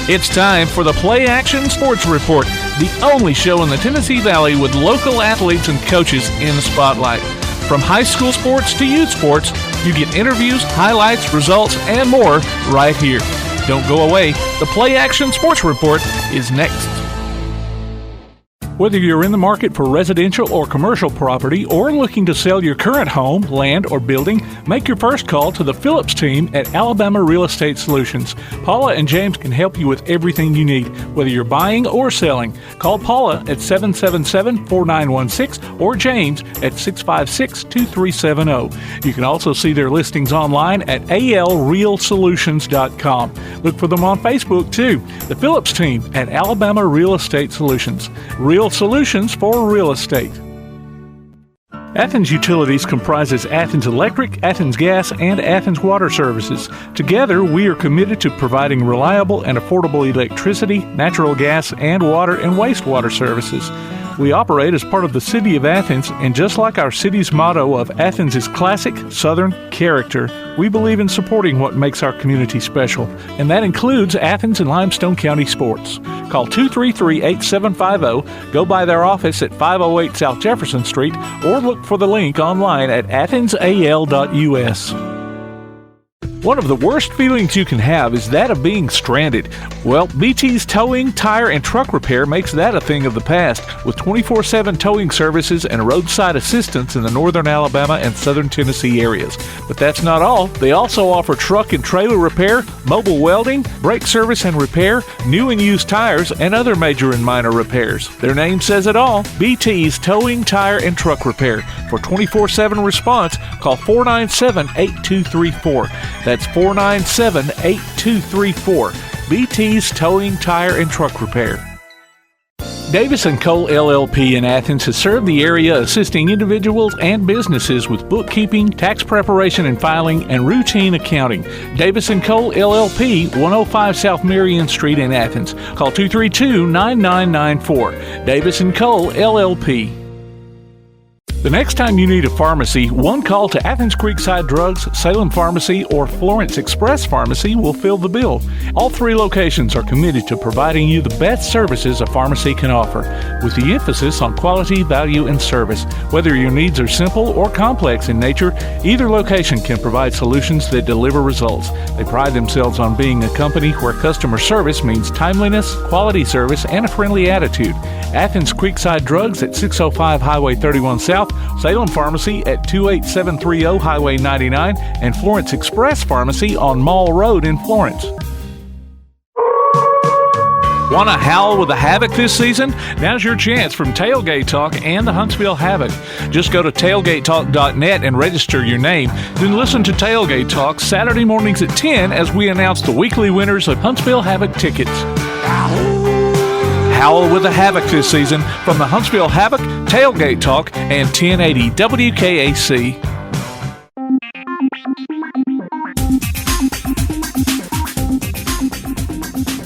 It's time for the PlayAction Sports Report, the only show in the Tennessee Valley with local athletes and coaches in the spotlight. From high school sports to youth sports, you get interviews, highlights, results, and more right here. Don't go away. The PlayAction Sports Report is next. Whether you're in the market for residential or commercial property or looking to sell your current home, land, or building, make your first call to the Phillips team at Alabama Real Estate Solutions. Paula and James can help you with everything you need, whether you're buying or selling. Call Paula at 777-4916 or James at 656-2370. You can also see their listings online at alrealsolutions.com. Look for them on Facebook, too. The Phillips team at Alabama Real Estate Solutions. Real solutions for real estate. Athens Utilities comprises Athens Electric, Athens Gas, and Athens Water Services. Together, we are committed to providing reliable and affordable electricity, natural gas, and water and wastewater services. We operate as part of the City of Athens, and just like our city's motto of Athens is classic, Southern character, we believe in supporting what makes our community special, and that includes Athens and Limestone County sports. Call 233-8750, go by their office at 508 South Jefferson Street, or look for the link online at athensal.us. One of the worst feelings you can have is that of being stranded. Well, BT's Towing, Tire, and Truck Repair makes that a thing of the past, with 24/7 towing services and roadside assistance in the northern Alabama and southern Tennessee areas. But that's not all. They also offer truck and trailer repair, mobile welding, brake service and repair, new and used tires, and other major and minor repairs. Their name says it all, BT's Towing, Tire, and Truck Repair. For 24/7 response, call 497-8234. That's 497-8234. BT's Towing, Tire, and Truck Repair. Davis & Cole LLP in Athens has served the area assisting individuals and businesses with bookkeeping, tax preparation and filing, and routine accounting. Davis & Cole LLP, 105 South Marion Street in Athens. Call 232-9994. Davis & Cole LLP. The next time you need a pharmacy, one call to Athens Creekside Drugs, Salem Pharmacy, or Florence Express Pharmacy will fill the bill. All three locations are committed to providing you the best services a pharmacy can offer, with the emphasis on quality, value, and service. Whether your needs are simple or complex in nature, either location can provide solutions that deliver results. They pride themselves on being a company where customer service means timeliness, quality service, and a friendly attitude. Athens Creekside Drugs at 605 Highway 31 South, Salem Pharmacy at 28730 Highway 99, and Florence Express Pharmacy on Mall Road in Florence. Want to howl with the Havoc this season? Now's your chance from Tailgate Talk and the Huntsville Havoc. Just go to tailgatetalk.net and register your name. Then listen to Tailgate Talk Saturday mornings at 10 as we announce the weekly winners of Huntsville Havoc tickets. Howl with the Havoc this season from the Huntsville Havoc, Tailgate Talk, and 1080 WKAC.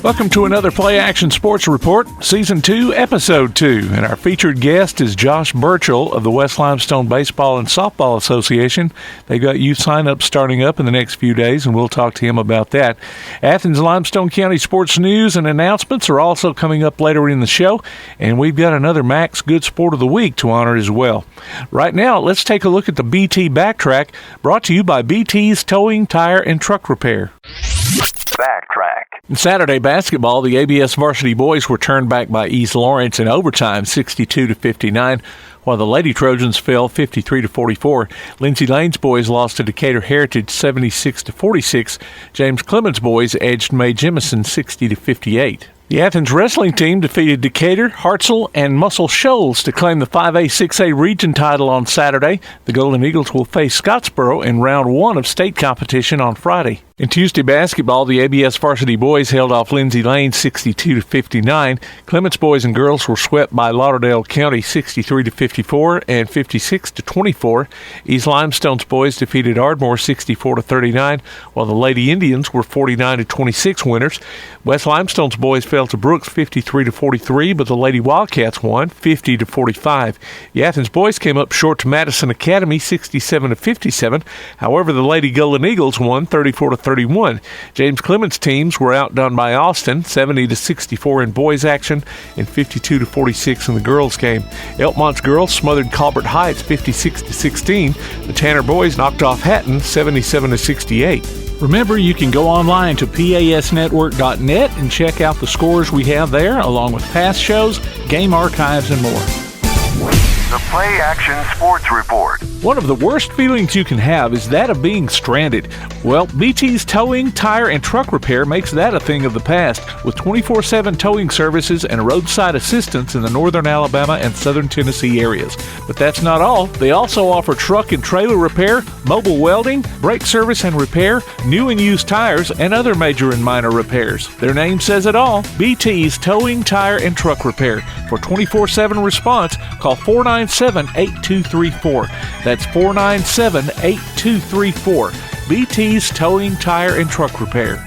Welcome to another Play Action Sports Report, Season 2, Episode 2. And our featured guest is Josh Burchell of the West Limestone Baseball and Softball Association. They've got youth sign-ups starting up in the next few days, and we'll talk to him about that. Athens Limestone County sports news and announcements are also coming up later in the show, and we've got another Max Good Sport of the Week to honor as well. Right now, let's take a look at the BT Backtrack, brought to you by BT's Towing, Tire, and Truck Repair. Backtrack. In Saturday basketball, the ABS varsity boys were turned back by East Lawrence in overtime, 62-59, while the Lady Trojans fell 53-44. Lindsay Lane's boys lost to Decatur Heritage 76-46. James Clemens' boys edged May Jemison 60-58. The Athens wrestling team defeated Decatur, Hartselle, and Muscle Shoals to claim the 5A, 6A region title on Saturday. The Golden Eagles will face Scottsboro in round 1 of state competition on Friday. In Tuesday basketball, the ABS varsity boys held off Lindsay Lane 62-59. Clements boys and girls were swept by Lauderdale County 63-54 and 56-24. East Limestone's boys defeated Ardmore 64-39, while the Lady Indians were 49-26 winners. West Limestone's boys fell fell to Brooks 53-43, but the Lady Wildcats won 50-45. The Athens boys came up short to Madison Academy 67-57. However, the Lady Golden Eagles won 34-31. James Clemens' teams were outdone by Austin 70-64 in boys action and 52-46 in the girls game. Elkmont's girls smothered Colbert Heights 56-16. The Tanner boys knocked off Hatton 77-68. Remember, you can go online to pasnetwork.net and check out the scores we have there, along with past shows, game archives, and more. The PlayAction Sports Report. One of the worst feelings you can have is that of being stranded. Well, BT's Towing, Tire, and Truck Repair makes that a thing of the past, with 24/7 towing services and roadside assistance in the northern Alabama and southern Tennessee areas. But that's not all. They also offer truck and trailer repair, mobile welding, brake service and repair, new and used tires, and other major and minor repairs. Their name says it all, BT's Towing, Tire, and Truck Repair. For 24/7 response, call 497-8234. That's 497-8234. BT's Towing, Tire, and Truck Repair.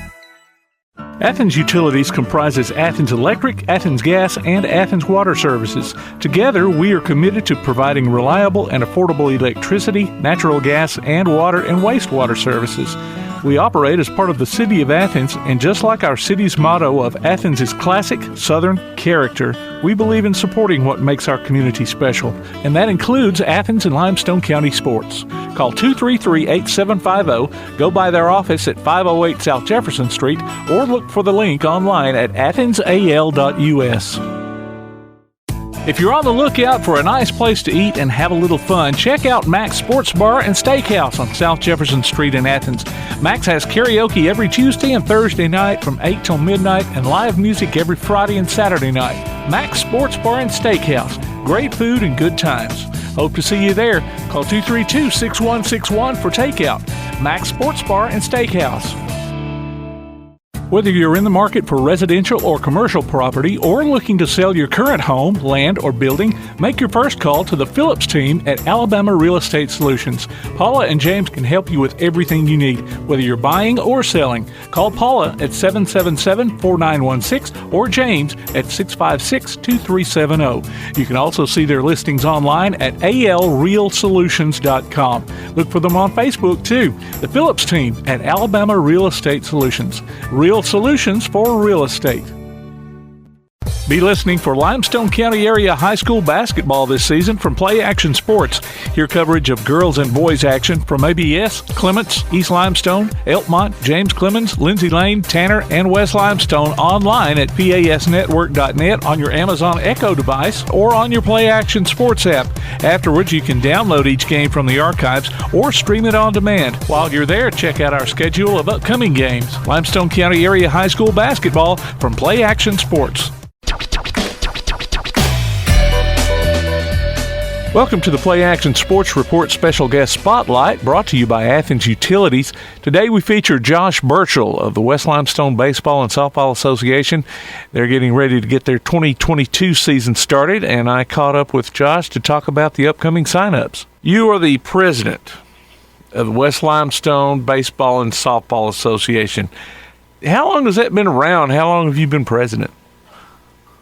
Athens Utilities comprises Athens Electric, Athens Gas, and Athens Water Services. Together, we are committed to providing reliable and affordable electricity, natural gas, and water and wastewater services. We operate as part of the City of Athens, and just like our city's motto of Athens is classic, Southern character, we believe in supporting what makes our community special, and that includes Athens and Limestone County sports. Call 233-8750, go by their office at 508 South Jefferson Street, or look for the link online at athensal.us. If you're on the lookout for a nice place to eat and have a little fun, check out Mac's Sports Bar and Steakhouse on South Jefferson Street in Athens. Mac's has karaoke every Tuesday and Thursday night from 8 till midnight and live music every Friday and Saturday night. Mac's Sports Bar and Steakhouse. Great food and good times. Hope to see you there. Call 232-6161 for takeout. Mac's Sports Bar and Steakhouse. Whether you're in the market for residential or commercial property or looking to sell your current home, land, or building, make your first call to the Phillips team at Alabama Real Estate Solutions. Paula and James can help you with everything you need, whether you're buying or selling. Call Paula at 777-4916 or James at 656-2370. You can also see their listings online at alrealsolutions.com. Look for them on Facebook, too. The Phillips team at Alabama Real Estate Solutions. Real solutions for real estate. Be listening for Limestone County Area High School basketball this season from PlayAction Sports. Hear coverage of girls and boys action from ABS, Clements, East Limestone, Elkmont, James Clemens, Lindsay Lane, Tanner, and West Limestone online at pasnetwork.net on your Amazon Echo device or on your PlayAction Sports app. Afterwards, you can download each game from the archives or stream it on demand. While you're there, check out our schedule of upcoming games. Limestone County Area High School basketball from PlayAction Sports. Welcome to the PlayAction Sports Report Special Guest Spotlight, brought to you by Athens Utilities. Today we feature Josh Burchell of the West Limestone Baseball and Softball Association. They're getting ready to get their 2022 season started, and I caught up with Josh to talk about the upcoming sign-ups. You are the president of the West Limestone Baseball and Softball Association. How long has that been around? How long have you been president?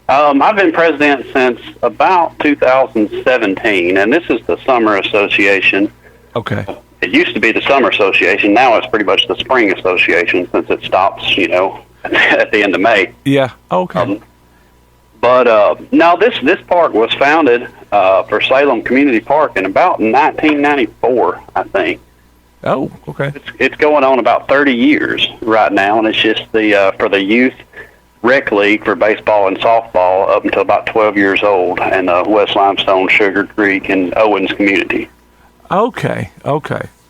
I've been president since about 2017, and this is the Summer Association. Okay. It used to be the Summer Association. Now it's pretty much the Spring Association since it stops, at the end of May. Yeah. Okay. No, this park was founded for Salem Community Park in about 1994, I think. Oh, okay. It's going on about 30 years right now, and it's just for the youth rec league for baseball and softball up until about 12 years old, and West Limestone, Sugar Creek, and Owens community. Okay.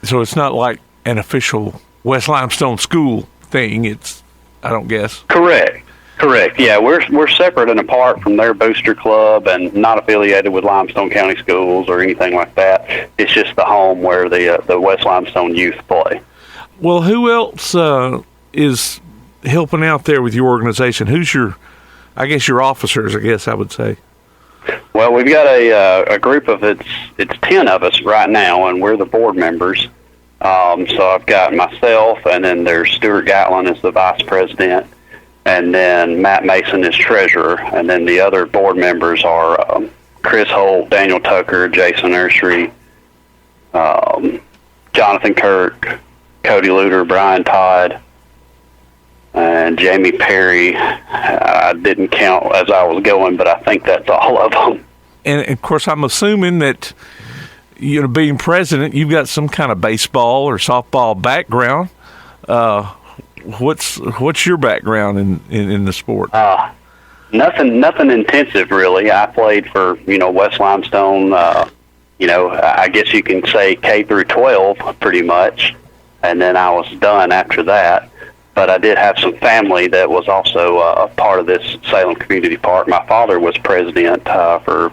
So it's not like an official West Limestone school thing. It's, I don't guess. Correct. Yeah, we're separate and apart from their booster club, and not affiliated with Limestone County Schools or anything like that. It's just the home where the West Limestone youth play. Well, who else is helping out there with your organization? Who's your officers, I would say? Well, we've got a group of it's 10 of us right now, and we're the board members. So I've got myself, and then there's Stuart Gatlin as the vice president, and then Matt Mason is treasurer, and then the other board members are Chris Holt, Daniel Tucker, Jason Ursary, Jonathan Kirk, Cody Luter, Brian Todd, and Jamie Perry. I didn't count as I was going, but I think that's all of them. And, of course, I'm assuming that, being president, you've got some kind of baseball or softball background. What's your background in the sport? Nothing intensive, really. I played for, West Limestone, I guess you can say K through 12 pretty much, and then I was done after that. But I did have some family that was also a part of this Salem Community Park. My father was president for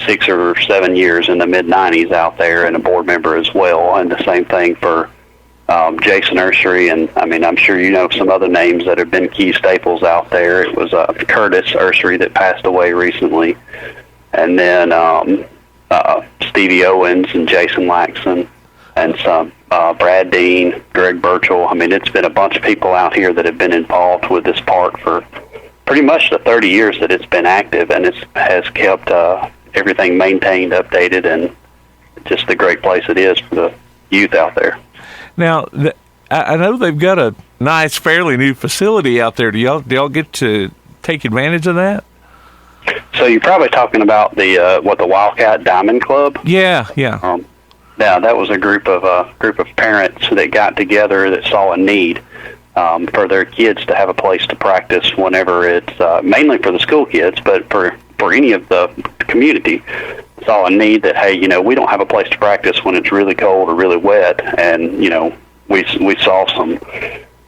6 or 7 years in the mid-'90s out there, and a board member as well, and the same thing for Jason Ursary, and I'm sure you know some other names that have been key staples out there. It was Curtis Ursary that passed away recently, and then Stevie Owens and Jason Laxon, and some Brad Dean, Greg Burchell. It's been a bunch of people out here that have been involved with this park for pretty much the 30 years that it's been active, and it has kept everything maintained, updated, and just the great place it is for the youth out there. Now, I know they've got a nice, fairly new facility out there. Do y'all get to take advantage of that? So you're probably talking about the Wildcat Diamond Club? Yeah. Yeah, that was a group of parents that got together that saw a need for their kids to have a place to practice whenever it's mainly for the school kids, but for any of the community. Saw a need that, hey, we don't have a place to practice when it's really cold or really wet, and we saw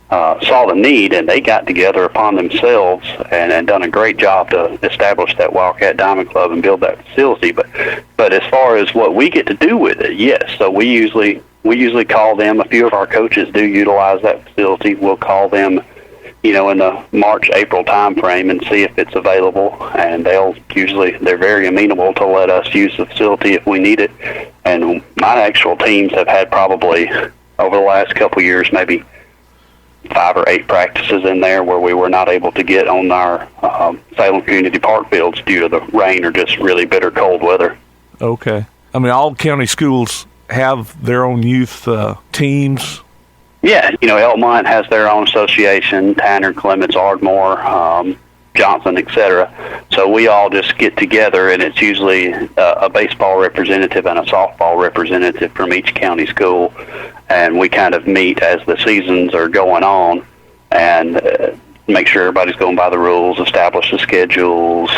the need, and they got together upon themselves and done a great job to establish that Wildcat Diamond Club and build that facility. But as far as what we get to do with it, yes. So we usually call them. A few of our coaches do utilize that facility. We'll call them, in the March, April time frame and see if it's available, and they're very amenable to let us use the facility if we need it. And my actual teams have had probably over the last couple of years maybe 5 or 8 practices in there where we were not able to get on our Salem Community Park fields due to the rain or just really bitter cold weather. Okay. All county schools have their own youth teams. Yeah, Elmont has their own association, Tanner, Clements, Ardmore, Johnson, etc. So we all just get together, and it's usually a baseball representative and a softball representative from each county school, and we kind of meet as the seasons are going on and make sure everybody's going by the rules, establish the schedules,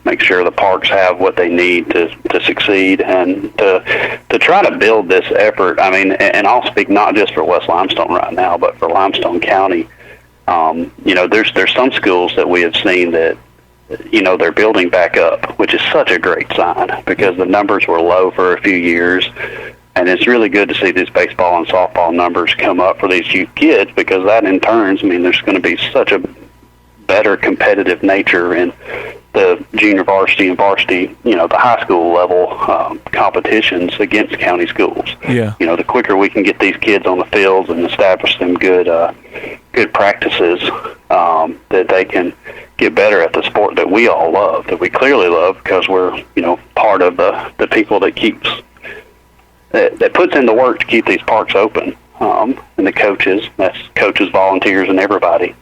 make sure the parks have what they need to succeed, and to try to build this effort. And I'll speak not just for West Limestone right now, but for Limestone County. There's some schools that we have seen that, they're building back up, which is such a great sign because the numbers were low for a few years. And it's really good to see these baseball and softball numbers come up for these youth kids, because that in turn, there's going to be such a better competitive nature in the junior varsity and varsity, the high school level competitions against county schools. Yeah. The quicker we can get these kids on the fields and establish them good practices, that they can get better at the sport that we all love, that we clearly love, because we're, part of the people that that puts in the work to keep these parks open, and the coaches, that's coaches, volunteers, and everybody.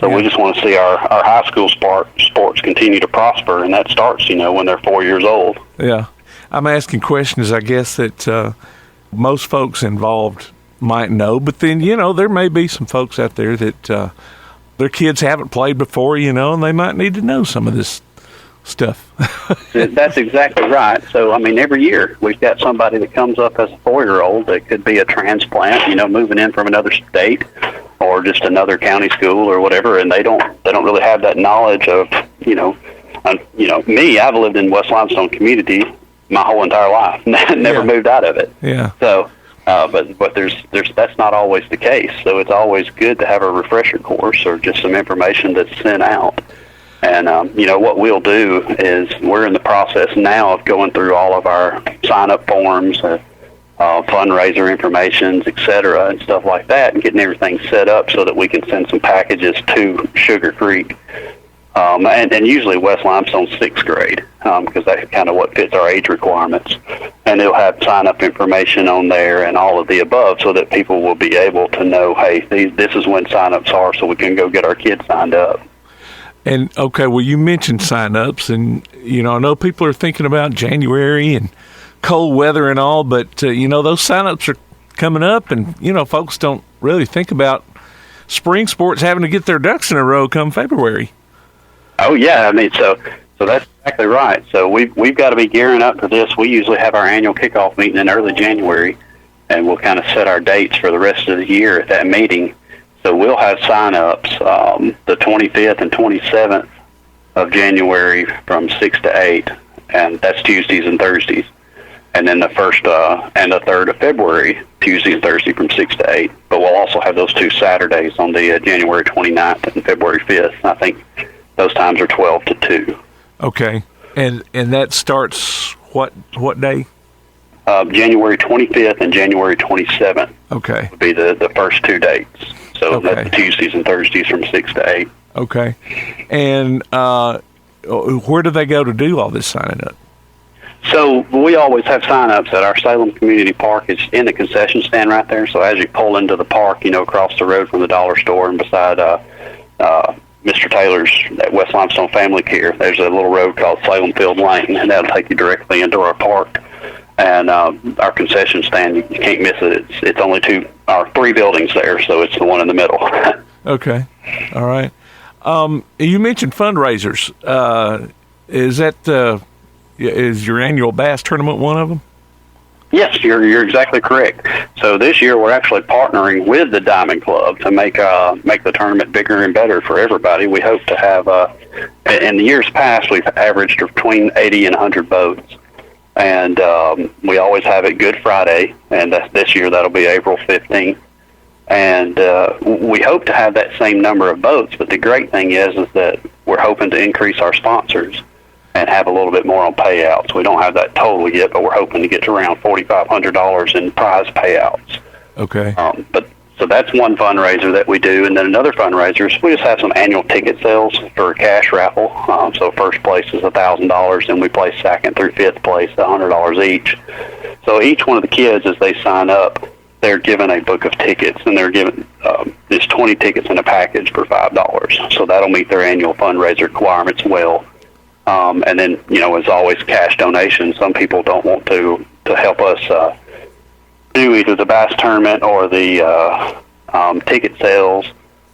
So we just want to see our high school sports continue to prosper, and that starts, when they're 4 years old. Yeah. I'm asking questions, I guess, that most folks involved might know, but then, there may be some folks out there that their kids haven't played before, and they might need to know some of this stuff. That's exactly right. So, every year we've got somebody that comes up as a 4-year-old that could be a transplant, moving in from another state or just another county school or whatever, and they don't really have that knowledge of, me. I've lived in West Limestone community my whole entire life, never moved out of it. Yeah. So, but there's that's not always the case. So it's always good to have a refresher course or just some information that's sent out. And, what we'll do is we're in the process now of going through all of our sign-up forms, fundraiser information, et cetera, and stuff like that, and getting everything set up so that we can send some packages to Sugar Creek. And usually West Limestone 6th grade, because that's kind of what fits our age requirements. And it'll have sign-up information on there and all of the above so that people will be able to know, hey, this is when sign-ups are, so we can go get our kids signed up. And, okay, well, you mentioned sign-ups, and, I know people are thinking about January and cold weather and all, but, those sign-ups are coming up, and, folks don't really think about spring sports having to get their ducks in a row come February. Oh, yeah, so that's exactly right. So we've got to be gearing up for this. We usually have our annual kickoff meeting in early January, and we'll kind of set our dates for the rest of the year at that meeting. So we'll have sign-ups the 25th and 27th of January from 6 to 8, and that's Tuesdays and Thursdays. And then the 1st and the 3rd of February, Tuesday and Thursday from 6 to 8. But we'll also have those 2 Saturdays on the January 29th and February 5th. I think those times are 12 to 2. Okay. And that starts what day? January 25th and January 27th. Okay. Would be the first 2 dates. So okay. That's Tuesdays and Thursdays from 6 to 8. Okay. And where do they go to do all this signing up? So we always have sign-ups at our Salem Community Park. It's in the concession stand right there. So as you pull into the park, across the road from the dollar store and beside Mr. Taylor's at West Limestone Family Care, there's a little road called Salem Field Lane, and that'll take you directly into our park. And our concession stand, you can't miss it. It's only 3 buildings there, so it's the one in the middle. Okay. All right. You mentioned fundraisers. Is your annual bass tournament one of them? Yes, you're exactly correct. So this year we're actually partnering with the Diamond Club to make the tournament bigger and better for everybody. We hope to have, in the years past, we've averaged between 80 and 100 boats. And we always have it Good Friday, and this year that'll be April 15th. And we hope to have that same number of boats, but the great thing is that we're hoping to increase our sponsors and have a little bit more on payouts. We don't have that total yet, but we're hoping to get to around $4,500 in prize payouts. Okay. So that's one fundraiser that we do, and then another fundraiser is we just have some annual ticket sales for a cash raffle. So first place is $1,000, and we place second through fifth place $100 each. So each one of the kids, as they sign up, they're given a book of tickets, and they're given there's 20 tickets in a package for $5. So that'll meet their annual fundraiser requirements well. And then, as always, cash donations. Some people don't want to help us do either the bass tournament or the ticket sales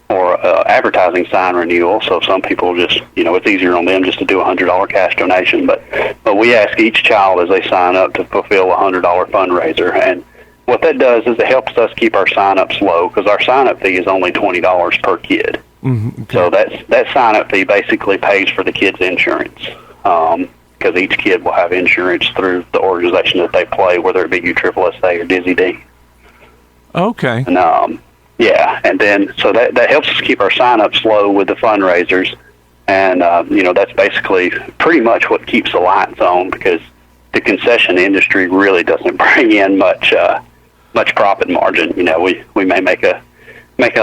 or advertising sign renewal. So some people just, it's easier on them just to do a $100 cash donation. But we ask each child as they sign up to fulfill a $100 fundraiser. And what that does is it helps us keep our sign-ups low, because our sign-up fee is only $20 per kid. Mm-hmm. Okay. So that sign-up fee basically pays for the kid's insurance, because each kid will have insurance through the organization that they play, whether it be USSSA or Dizzy D. Okay. And and then so that helps us keep our sign-ups low with the fundraisers, and that's basically pretty much what keeps the lights on, because the concession industry really doesn't bring in much profit margin. We may make a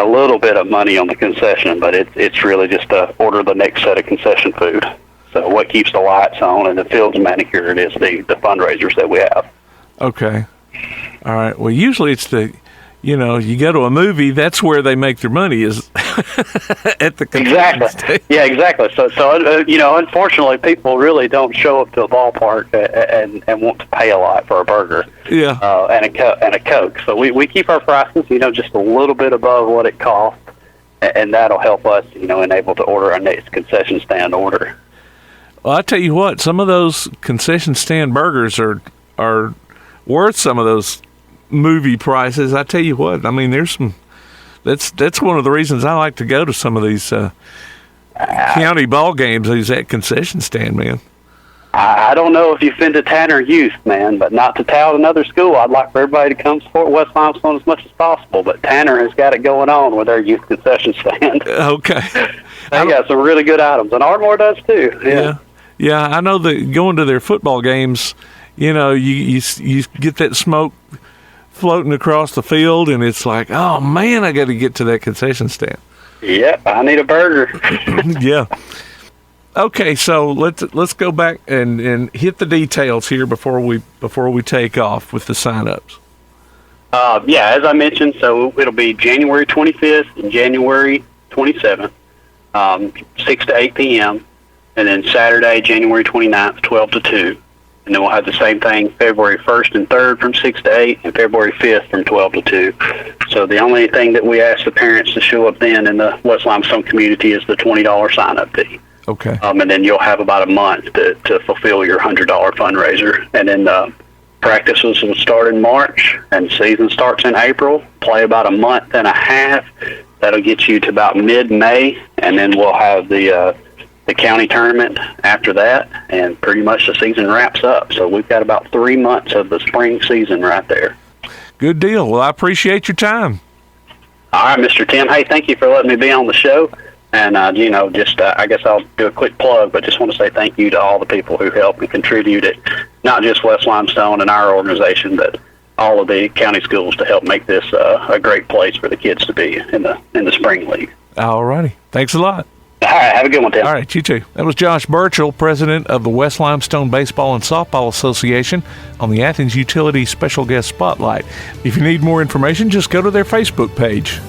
little bit of money on the concession, but it's really just to order the next set of concession food. So what keeps the lights on and the fields manicured is the fundraisers that we have. Okay. All right. Well, usually it's you go to a movie, that's where they make their money, is at the concession Exactly. Yeah, exactly. So unfortunately, people really don't show up to a ballpark and want to pay a lot for a burger. Yeah. And a Coke. So we keep our prices, just a little bit above what it costs, and that'll help us, enable to order our next concession stand order. Well, I tell you what, some of those concession stand burgers are worth some of those movie prices. I tell you what, I mean, there's some. That's one of the reasons I like to go to some of these county ball games. Is that concession stand, man. I don't know if you've been to Tanner Youth, man, but not to tout another school. I'd like for everybody to come support West Limestone as much as possible, but Tanner has got it going on with their youth concession stand. Okay. They got some really good items, and Ardmore does too. Yeah. I know that going to their football games, you get that smoke floating across the field, and it's like, oh man, I got to get to that concession stand. Yep, I need a burger. Yeah. Okay, so let's go back and hit the details here before we take off with the sign-ups. Yeah, as I mentioned, so it'll be January 25th and January 27th, 6 to 8 p.m., and then Saturday, January 29th, 12 to 2. And then we'll have the same thing February 1st and 3rd from 6 to 8, and February 5th from 12 to 2. So the only thing that we ask the parents to show up then in the West Limestone community is the $20 sign-up fee. Okay. And then you'll have about a month to fulfill your $100 fundraiser. And then practices will start in March, and season starts in April. Play about a month and a half. That'll get you to about mid-May, and then we'll have the county tournament after that, and pretty much the season wraps up. So we've got about 3 months of the spring season right there. Good deal. Well, I appreciate your time. All right, Mr. Tim. Hey, thank you for letting me be on the show. And, I guess I'll do a quick plug, but just want to say thank you to all the people who helped and contributed, not just West Limestone and our organization, but all of the county schools to help make this a great place for the kids to be in the spring league. All righty. Thanks a lot. All right, have a good one, Tim. All right, you too. That was Josh Burchell, president of the West Limestone Baseball and Softball Association, on the Athens Utility Special Guest Spotlight. If you need more information, just go to their Facebook page.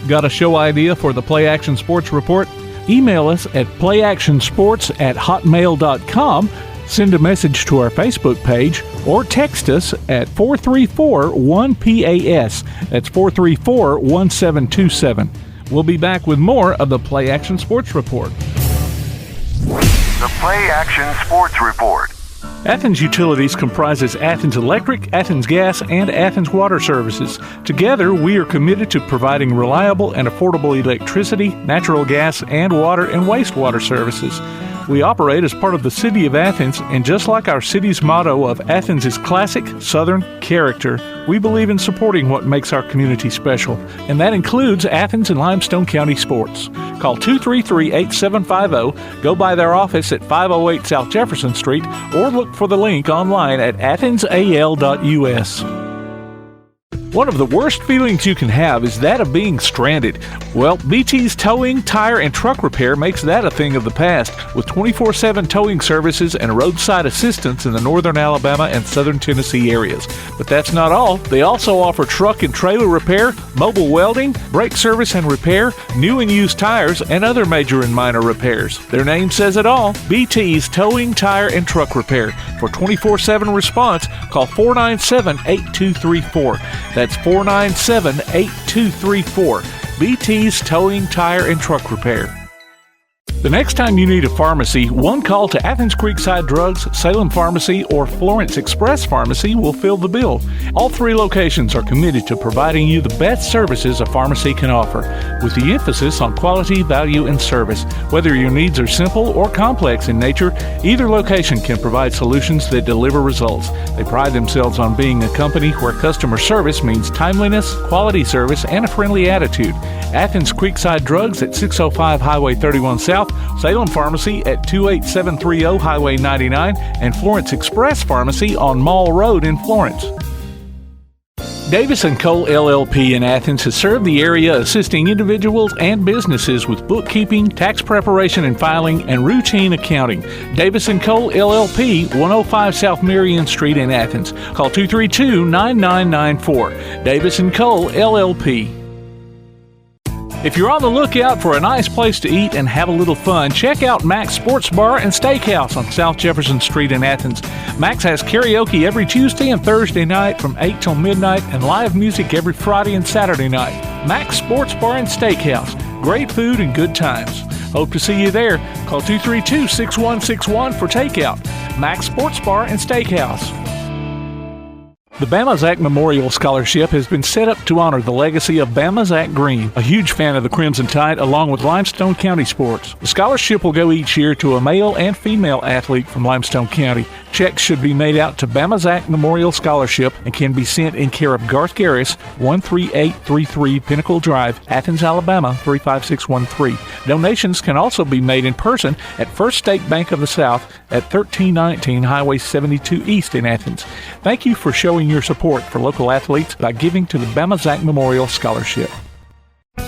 Got a show idea for the PlayAction Sports Report? Email us at playactionsports@hotmail.com, send a message to our Facebook page, or text us at 434-1PAS. That's 434-1727. We'll be back with more of the PlayAction Sports Report. The PlayAction Sports Report. Athens Utilities comprises Athens Electric, Athens Gas, and Athens Water Services. Together, we are committed to providing reliable and affordable electricity, natural gas, and water and wastewater services. We operate as part of the City of Athens, and just like our city's motto of Athens is classic Southern character, we believe in supporting what makes our community special, and that includes Athens and Limestone County sports. Call 233-8750, go by their office at 508 South Jefferson Street, or look for the link online at athensal.us. One of the worst feelings you can have is that of being stranded. Well, BT's Towing, Tire, and Truck Repair makes that a thing of the past, with 24/7 towing services and roadside assistance in the northern Alabama and southern Tennessee areas. But that's not all. They also offer truck and trailer repair, mobile welding, brake service and repair, new and used tires, and other major and minor repairs. Their name says it all, BT's Towing, Tire, and Truck Repair. For 24/7 response, call 497-8234. That's 497-8234. BT's Towing, Tire, and Truck Repair. The next time you need a pharmacy, one call to Athens Creekside Drugs, Salem Pharmacy, or Florence Express Pharmacy will fill the bill. All three locations are committed to providing you the best services a pharmacy can offer, with the emphasis on quality, value, and service. Whether your needs are simple or complex in nature, either location can provide solutions that deliver results. They pride themselves on being a company where customer service means timeliness, quality service, and a friendly attitude. Athens Creekside Drugs at 605 Highway 31 South, Salem Pharmacy at 28730 Highway 99, and Florence Express Pharmacy on Mall Road in Florence. Davis & Cole LLP in Athens has served the area assisting individuals and businesses with bookkeeping, tax preparation and filing, and routine accounting. Davis & Cole LLP, 105 South Marion Street in Athens. Call 232-9994. Davis & Cole LLP. If you're on the lookout for a nice place to eat and have a little fun, check out Mac's Sports Bar and Steakhouse on South Jefferson Street in Athens. Mac's has karaoke every Tuesday and Thursday night from 8 till midnight and live music every Friday and Saturday night. Mac's Sports Bar and Steakhouse. Great food and good times. Hope to see you there. Call 232-6161 for takeout. Mac's Sports Bar and Steakhouse. The Bama Zach Memorial Scholarship has been set up to honor the legacy of Bama Zach Green, a huge fan of the Crimson Tide, along with Limestone County sports. The scholarship will go each year to a male and female athlete from Limestone County. Checks should be made out to Bama Zach Memorial Scholarship and can be sent in care of Garth Garris, 13833 Pinnacle Drive, Athens, Alabama, 35613. Donations can also be made in person at First State Bank of the South at 1319 Highway 72 East in Athens. Thank you for showing your support for local athletes by giving to the Bama Zach Memorial Scholarship.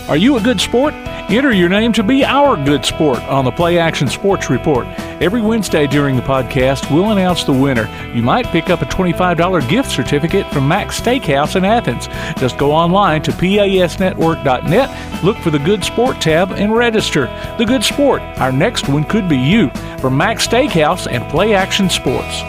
Are you a good sport? Enter your name to be our good sport on the Play Action Sports Report. Every Wednesday during the podcast, we'll announce the winner. You might pick up a $25 gift certificate from Mac's Steakhouse in Athens. Just go online to pasnetwork.net, look for the Good Sport tab, and register. The Good Sport. Our next one could be you. From Mac's Steakhouse and Play Action Sports.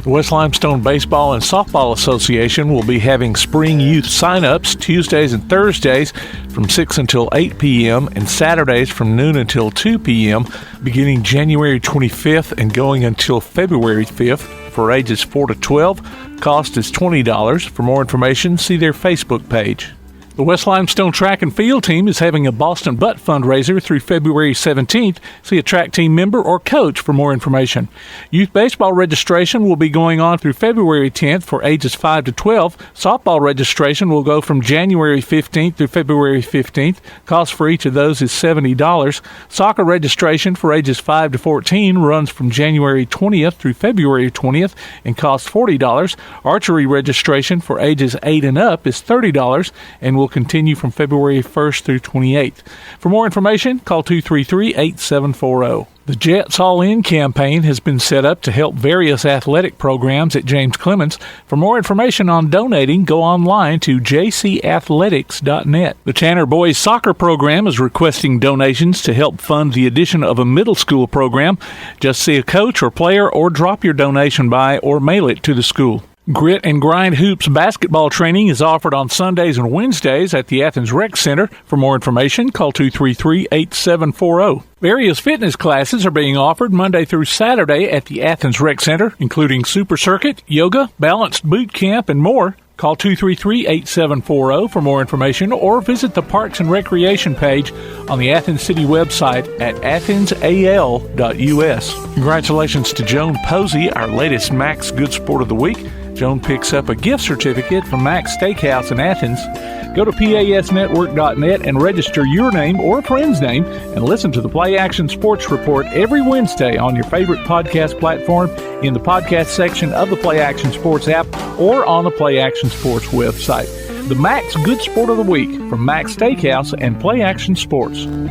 The West Limestone Baseball and Softball Association will be having spring youth sign-ups Tuesdays and Thursdays from 6 until 8 p.m. and Saturdays from noon until 2 p.m. beginning January 25th and going until February 5th for ages 4 to 12. Cost is $20. For more information, see their Facebook page. The West Limestone Track and Field Team is having a Boston Butt fundraiser through February 17th. See a track team member or coach for more information. Youth baseball registration will be going on through February 10th for ages 5 to 12. Softball registration will go from January 15th through February 15th. Cost for each of those is $70. Soccer registration for ages 5 to 14 runs from January 20th through February 20th and costs $40. Archery registration for ages 8 and up is $30 and will continue from February 1st through 28th. For more information, call 233-8740. The Jets All In campaign has been set up to help various athletic programs at James Clemens. For more information on donating, go online to jcathletics.net. The Tanner Boys Soccer Program is requesting donations to help fund the addition of a middle school program. Just see a coach or player or drop your donation by or mail it to the school. Grit and Grind Hoops basketball training is offered on Sundays and Wednesdays at the Athens Rec Center. For more information, call 233-8740. Various fitness classes are being offered Monday through Saturday at the Athens Rec Center, including Super Circuit, yoga, balanced boot camp, and more. Call 233-8740 for more information or visit the Parks and Recreation page on the Athens City website at athensal.us. Congratulations to Joan Posey, our latest Mac's Good Sport of the Week. Joan picks up a gift certificate from Mac's Steakhouse in Athens. Go to pasnetwork.net and register your name or a friend's name and listen to the Play Action Sports Report every Wednesday on your favorite podcast platform, in the podcast section of the Play Action Sports app, or on the Play Action Sports website. The Mac's Good Sport of the Week from Mac's Steakhouse and Play Action Sports. The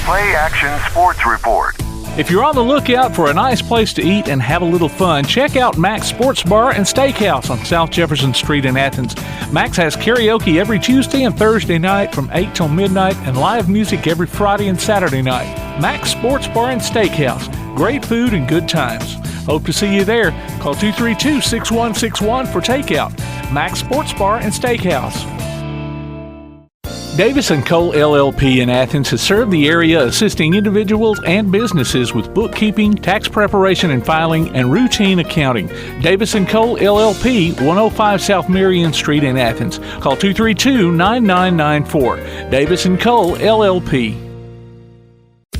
Play Action Sports Report. If you're on the lookout for a nice place to eat and have a little fun, check out Mac's Sports Bar and Steakhouse on South Jefferson Street in Athens. Mac's has karaoke every Tuesday and Thursday night from 8 till midnight and live music every Friday and Saturday night. Mac's Sports Bar and Steakhouse. Great food and good times. Hope to see you there. Call 232-6161 for takeout. Mac's Sports Bar and Steakhouse. Davis & Cole LLP in Athens has served the area assisting individuals and businesses with bookkeeping, tax preparation and filing, and routine accounting. Davis & Cole LLP, 105 South Marion Street in Athens. Call 232-9994. Davis & Cole LLP.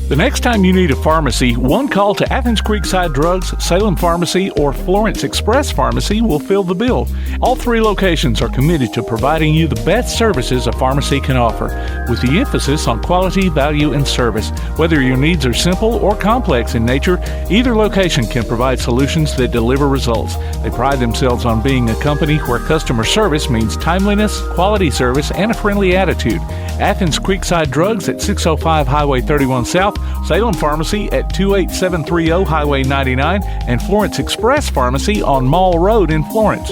The next time you need a pharmacy, one call to Athens Creekside Drugs, Salem Pharmacy, or Florence Express Pharmacy will fill the bill. All three locations are committed to providing you the best services a pharmacy can offer, with the emphasis on quality, value, and service. Whether your needs are simple or complex in nature, either location can provide solutions that deliver results. They pride themselves on being a company where customer service means timeliness, quality service, and a friendly attitude. Athens Creekside Drugs at 605 Highway 31 South, Salem Pharmacy at 28730 Highway 99, and Florence Express Pharmacy on Mall Road in Florence.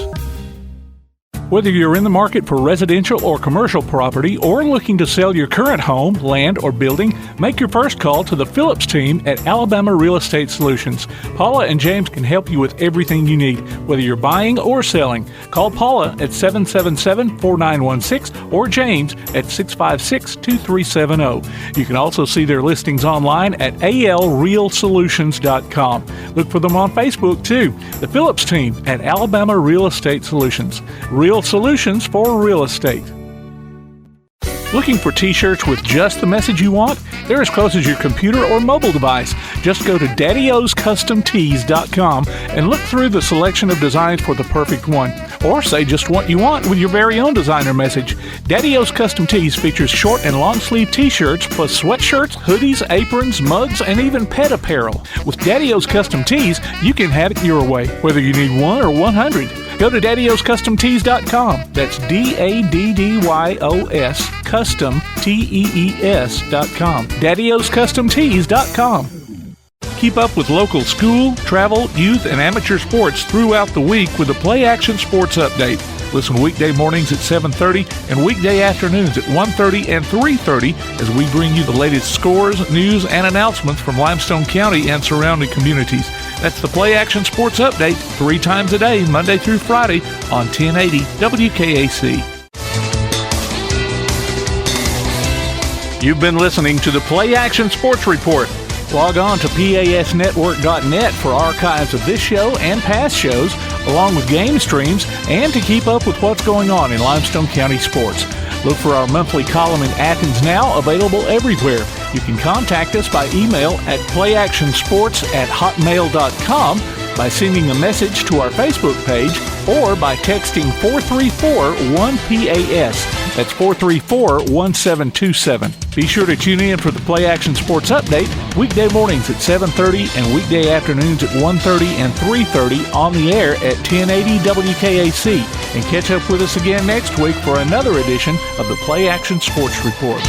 Whether you're in the market for residential or commercial property or looking to sell your current home, land, or building, make your first call to the Phillips team at Alabama Real Estate Solutions. Paula and James can help you with everything you need, whether you're buying or selling. Call Paula at 777-4916 or James at 656-2370. You can also see their listings online at alrealsolutions.com. Look for them on Facebook, too. The Phillips team at Alabama Real Estate Solutions. Real solutions for real estate. Looking for t-shirts with just the message you want? They're as close as your computer or mobile device. Just go to daddyoscustomtees.com and look through the selection of designs for the perfect one. Or say just what you want with your very own designer message. Daddy O's Custom Tees features short and long sleeve t-shirts plus sweatshirts, hoodies, aprons, mugs, and even pet apparel. With Daddy O's Custom Tees, you can have it your way, whether you need 1 or 100. Go to daddyoscustomtees.com. That's DADDYOS Custom TEES.com. daddyoscustomtees.com. Keep up with local school, travel, youth, and amateur sports throughout the week with the PlayAction Sports Update. Listen weekday mornings at 7:30 and weekday afternoons at 1:30 and 3:30 as we bring you the latest scores, news, and announcements from Limestone County and surrounding communities. That's the PlayAction Sports Update 3 times a day, Monday through Friday on 1080 WKAC. You've been listening to the PlayAction Sports Report. Log on to PASnetwork.net for archives of this show and past shows, along with game streams, and to keep up with what's going on in Limestone County sports. Look for our monthly column in Athens Now, available everywhere. You can contact us by email at playactionsports@hotmail.com, by sending a message to our Facebook page, or by texting 434-1PAS. That's 434-1727. Be sure to tune in for the PlayAction Sports Update weekday mornings at 7:30 and weekday afternoons at 1:30 and 3:30 on the air at 1080 WKAC. And catch up with us again next week for another edition of the PlayAction Sports Report.